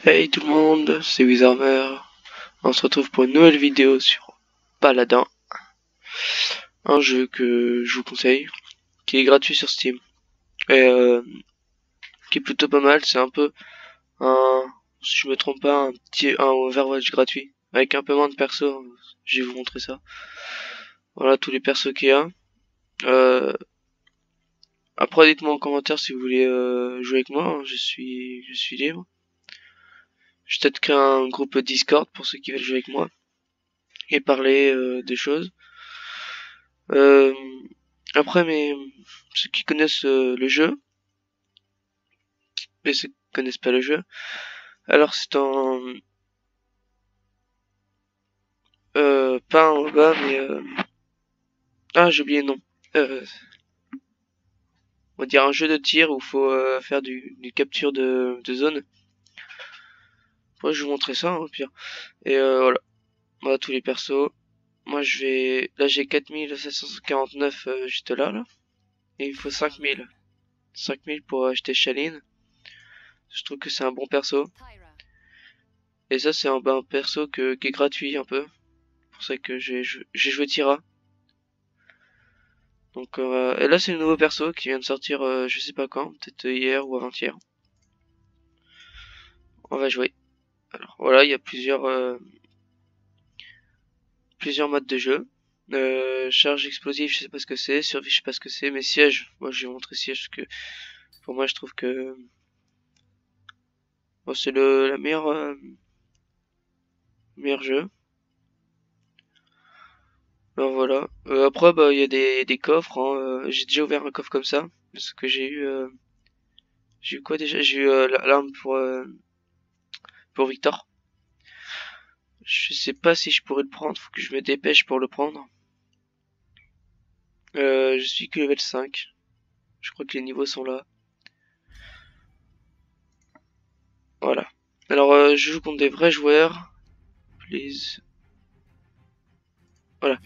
Hey tout le monde, c'est Wizarmer. On se retrouve pour une nouvelle vidéo sur Paladin, un jeu que je vous conseille, qui est gratuit sur Steam et qui est plutôt pas mal. C'est un peu un, si je me trompe pas, un Overwatch gratuit avec un peu moins de persos. Je vais vous montrer ça. Voilà tous les persos qu'il y a. Après, dites-moi en commentaire si vous voulez jouer avec moi. Hein, je suis libre. Je vais peut-être créer un groupe Discord pour ceux qui veulent jouer avec moi et parler des choses. Euh, Après, mais ceux qui connaissent le jeu, mais ceux qui connaissent pas le jeu, alors c'est en pas en bas, mais ah j'ai oublié le nom. Euh, on va dire un jeu de tir où faut faire du capture de zone. Moi je vais vous montrer ça hein, au pire. Et voilà, voilà tous les persos. Moi je vais, là j'ai 4749 juste là. Et il faut 5000. 5000 pour acheter Shaline. Je trouve que c'est un bon perso. Et ça c'est un perso qui est gratuit un peu. C'est pour ça que j'ai joué Tira. Donc et là c'est le nouveau perso qui vient de sortir je sais pas quand, peut-être hier ou avant-hier. On va jouer. Alors voilà, il y a plusieurs modes de jeu. Charge explosive, je sais pas ce que c'est, survie, je sais pas ce que c'est, mais siège, moi je vais montrer siège parce que pour moi je trouve que bon, c'est la meilleur jeu. Alors voilà. Après bah il y a des coffres, hein. J'ai déjà ouvert un coffre comme ça parce que j'ai eu quoi déjà? J'ai eu l'arme pour Victor. Je sais pas si je pourrais le prendre, faut que je me dépêche pour le prendre. Je suis que level 5. Je crois que les niveaux sont là. Voilà. Alors je joue contre des vrais joueurs. Please. Voilà.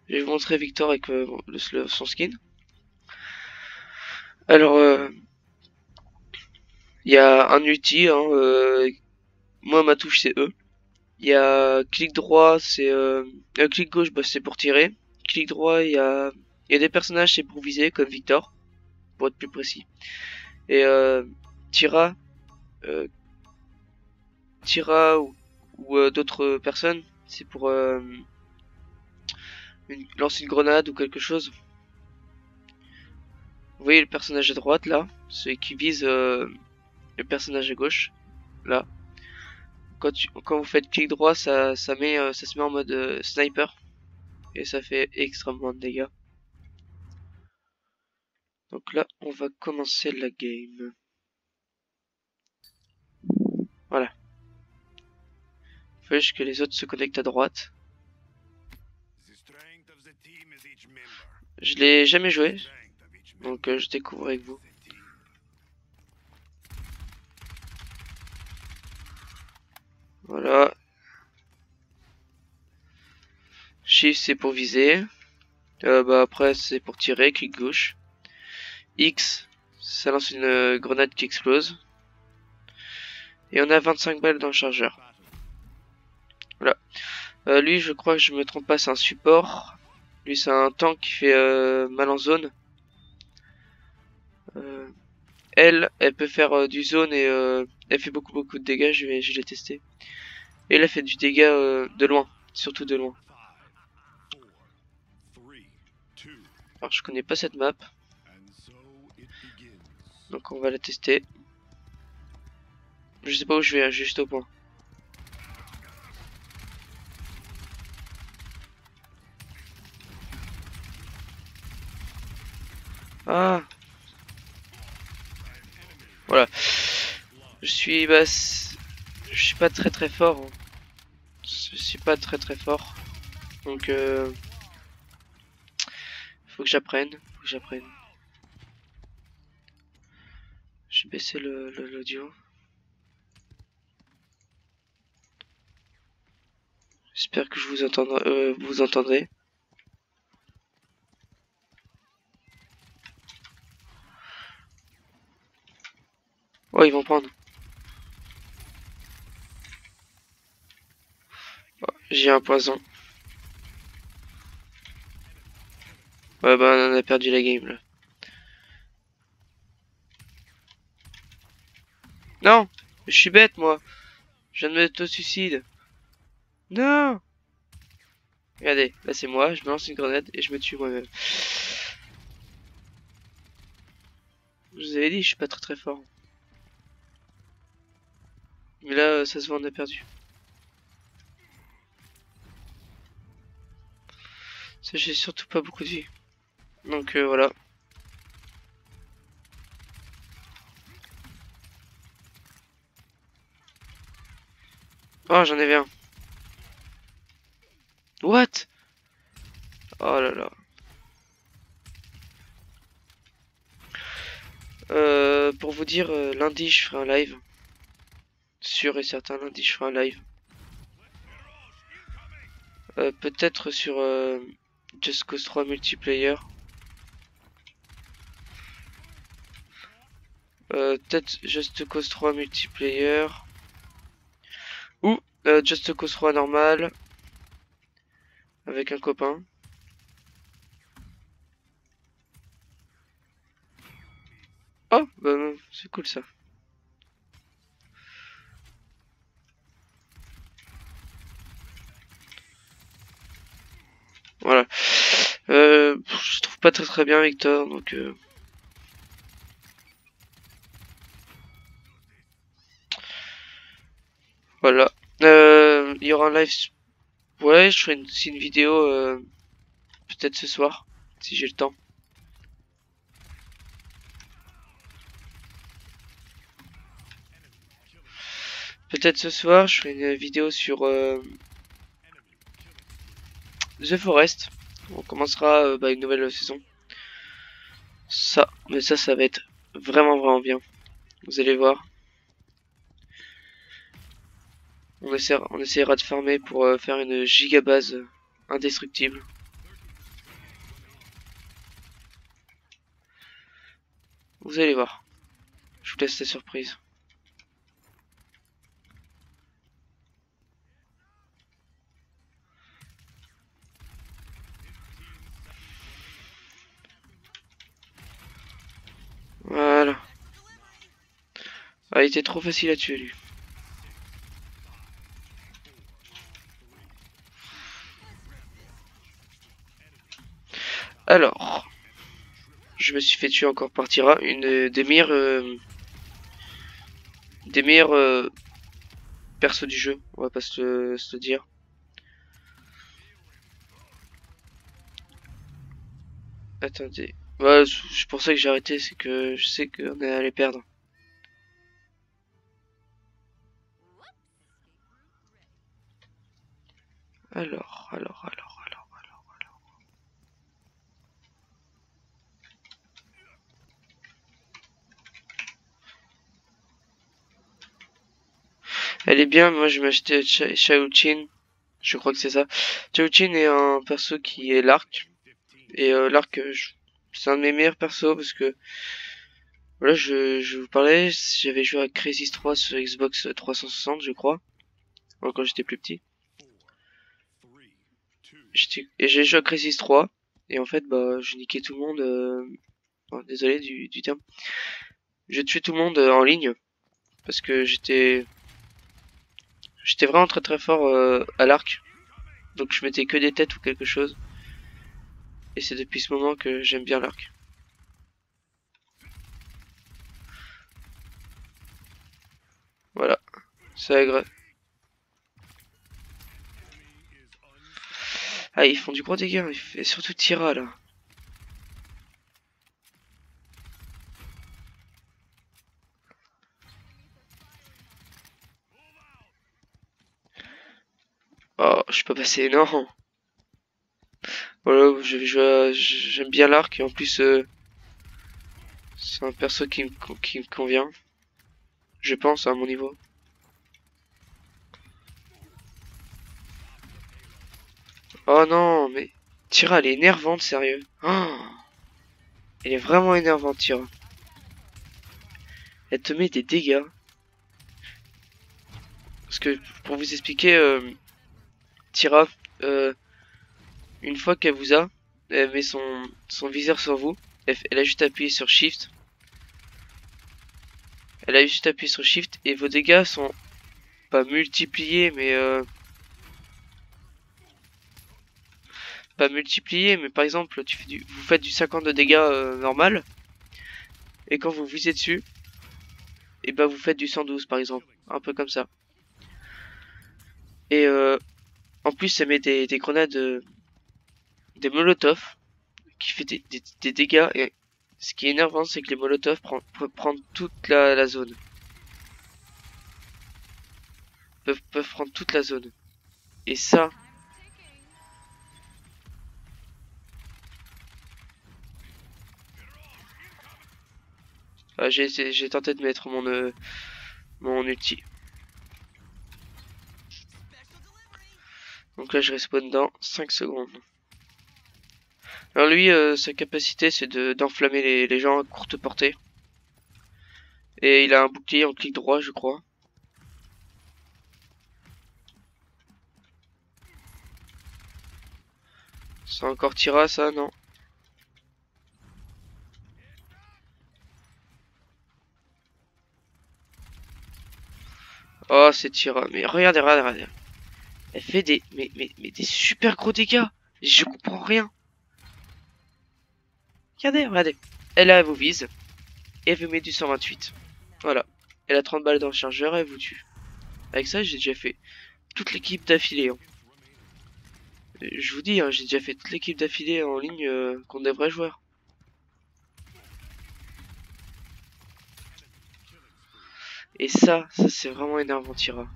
Je vais vous montrer Victor avec son skin. Alors il y a un ulti. Hein, moi ma touche c'est E. Il y a clic droit, c'est clic gauche, bah, c'est pour tirer. Clic droit, il y a des personnages c'est pour viser comme Victor, pour être plus précis. Et Tira, euh, ou d'autres personnes, c'est pour lancer une grenade ou quelque chose. Vous voyez le personnage à droite là, celui qui vise le personnage à gauche, là. Quand vous faites clic droit, ça se met en mode sniper et ça fait extrêmement de dégâts. Donc là, on va commencer la game. Voilà. Faut juste que les autres se connectent à droite. Je l'ai jamais joué, donc je découvre avec vous. Voilà. Shift c'est pour viser. Bah après c'est pour tirer, clic gauche. X, ça lance une grenade qui explose. Et on a 25 balles dans le chargeur. Voilà. Lui je crois que je me trompe pas, c'est un support. Lui c'est un tank qui fait mal en zone. Elle peut faire du zone et elle fait beaucoup de dégâts, je l'ai testé. Et elle a fait du dégât de loin, surtout de loin. Alors je connais pas cette map. Donc on va la tester. Je sais pas où je vais, hein, juste au point. Ah, voilà. Je suis pas très fort. Hein. Je suis pas très fort. Donc faut que j'apprenne. Je vais baisser l'audio. J'espère que je vous entendrez. Oh, ils vont prendre. J'ai un poison. Ouais bah on a perdu la game là. Non, je suis bête moi. Je viens de me suicide. Non. Regardez, là c'est moi, je me lance une grenade et je me tue moi-même. Je vous avais dit, je suis pas très fort. Mais là, ça se voit, on a perdu. Ça, j'ai surtout pas beaucoup de vie. Donc voilà. Oh, j'en avais un. What? Oh là là. Pour vous dire, lundi je ferai un live. Sûr et certain, lundi je ferai un live. Peut-être sur Just Cause 3 multiplayer. Peut-être Just Cause 3 multiplayer. Ou Just Cause 3 normal. Avec un copain. Oh, bah c'est cool ça. Voilà. Je trouve pas très bien Victor, donc voilà. Il y aura un live. Ouais, je ferai aussi une vidéo peut-être ce soir, si j'ai le temps. Peut-être ce soir, je ferai une vidéo sur The Forest. On commencera une nouvelle saison. Mais ça va être vraiment bien. Vous allez voir. On essaiera de farmer pour faire une gigabase indestructible. Vous allez voir. Je vous laisse la surprise. Voilà. Ah, il était trop facile à tuer lui. Alors, je me suis fait tuer encore par Tira, une des meilleures persos du jeu, on va pas se le dire. Attendez, ouais, c'est pour ça que j'ai arrêté, c'est que je sais qu'on allait perdre. Alors. Elle est bien, moi je vais m'acheter Chao-Chin. Je crois que c'est ça. Chao-Chin est un perso qui est l'arc. Et l'arc, c'est un de mes meilleurs persos parce que voilà, je vous parlais, j'avais joué à Crysis 3 sur Xbox 360, je crois, quand j'étais plus petit. Et j'ai joué à Crysis 3 et en fait, bah, je niquais tout le monde. Désolé du terme. Je tuais tout le monde en ligne parce que j'étais vraiment très fort à l'arc. Donc je mettais que des têtes ou quelque chose. Et c'est depuis ce moment que j'aime bien l'arc. Voilà. C'est agréable. Ah, ils font du gros dégât. Et surtout Tira là. Oh, je suis pas passé, non. Voilà, j'aime bien l'arc et en plus c'est un perso qui me convient. Je pense à mon niveau. Oh non, mais Tira elle est énervante, sérieux. Oh, elle est vraiment énervante, Tira. Elle te met des dégâts. Parce que pour vous expliquer, Tira, une fois qu'elle vous a, elle met son viseur sur vous. Elle a juste appuyé sur Shift. Elle a juste appuyé sur Shift et vos dégâts sont pas multipliés, mais pas multipliés, mais par exemple, vous faites du 50 de dégâts normal, et quand vous visez dessus, et bah vous faites du 112 par exemple, un peu comme ça. Et en plus, ça met des grenades, des molotovs, qui fait des dégâts. Et ce qui est énervant, c'est que les molotovs peuvent prendre toute la zone. Peuvent prendre toute la zone. Et ça, j'ai tenté de mettre mon ulti. Donc là, je respawn dans 5 secondes. Alors lui, sa capacité, c'est d'enflammer les gens à courte portée. Et il a un bouclier en clic droit, je crois. C'est encore Tira, ça, non? Oh, c'est Tira. Mais regardez, regardez. Elle fait mais des super gros dégâts. Je comprends rien. Regardez, regardez. Elle vous vise. Et elle vous met du 128. Voilà. Elle a 30 balles dans le chargeur et elle vous tue. Avec ça, j'ai déjà fait toute l'équipe d'affilée. Hein. Je vous dis, hein, j'ai déjà fait toute l'équipe d'affilée en ligne contre des vrais joueurs. Et ça c'est vraiment énervant, Tira.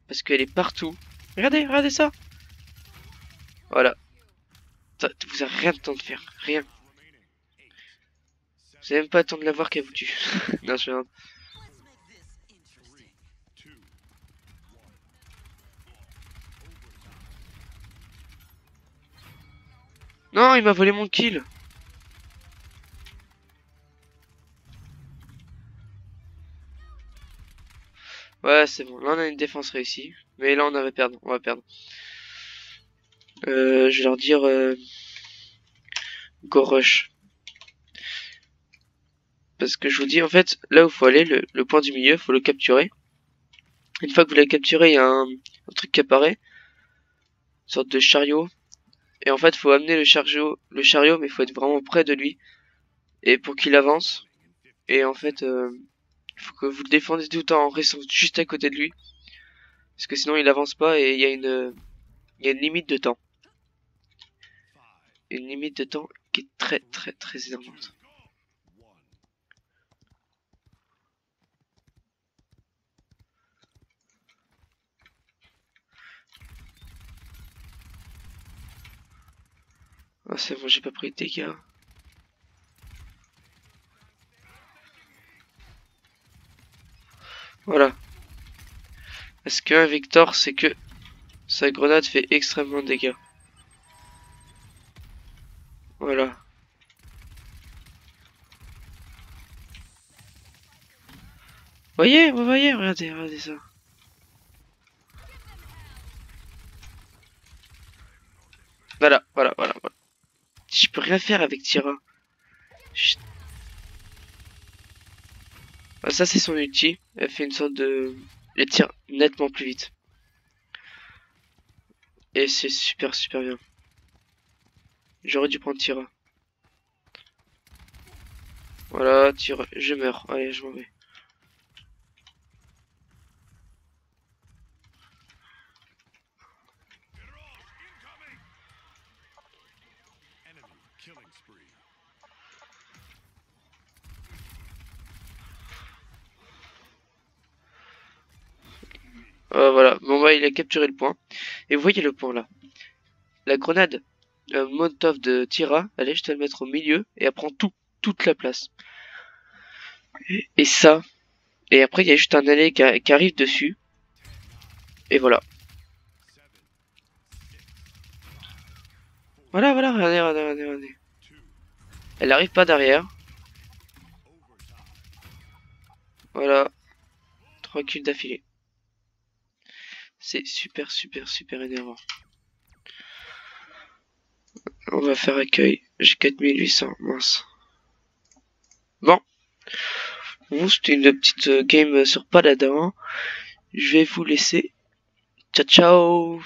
Parce qu'elle est partout. Regardez, regardez ça. Voilà. Vous avez rien de temps de faire. Rien. Vous avez même pas le temps de la voir qu'elle vous tue. Non, je vais... Non, il m'a volé mon kill. Ouais, c'est bon. Là, on a une défense réussie. Mais là, on va perdre. On va perdre. Je vais leur dire... Go rush. Parce que je vous dis, en fait, là où faut aller, le point du milieu, faut le capturer. Une fois que vous l'avez capturé, il y a un truc qui apparaît. Une sorte de chariot. Et en fait, faut amener le chariot, mais faut être vraiment près de lui. Et pour qu'il avance. Et en fait, faut que vous le défendez tout le temps en restant juste à côté de lui. Parce que sinon, il avance pas et il y a une limite de temps. Une limite de temps qui est très très très énervante. Ah, c'est bon, j'ai pas pris de dégâts. Voilà. Parce qu'un Victor, c'est que sa grenade fait extrêmement de dégâts. Voilà. Voyez, vous voyez, regardez, regardez ça. Voilà, voilà, voilà, voilà. Je peux rien faire avec Tira. Chut. Ah, ça, c'est son ulti. Elle fait une sorte de... Elle tire nettement plus vite. Et c'est super, super bien. J'aurais dû prendre Tira. Voilà, Tira. Je meurs. Allez, je m'en vais. Voilà, bon bah il a capturé le point. Et vous voyez le point là. La grenade Molotov de Tira, elle est juste à le mettre au milieu et elle prend toute la place. Et ça, et après il y a juste un allée qui arrive dessus. Et voilà. Voilà, voilà, regardez, regardez, regardez, regardez. Elle arrive pas derrière. Voilà. 3 kills d'affilée. C'est super énervant. On va faire accueil. J'ai 4800, mince. Bon, c'était une petite game sur Paladin. Je vais vous laisser. Ciao ciao.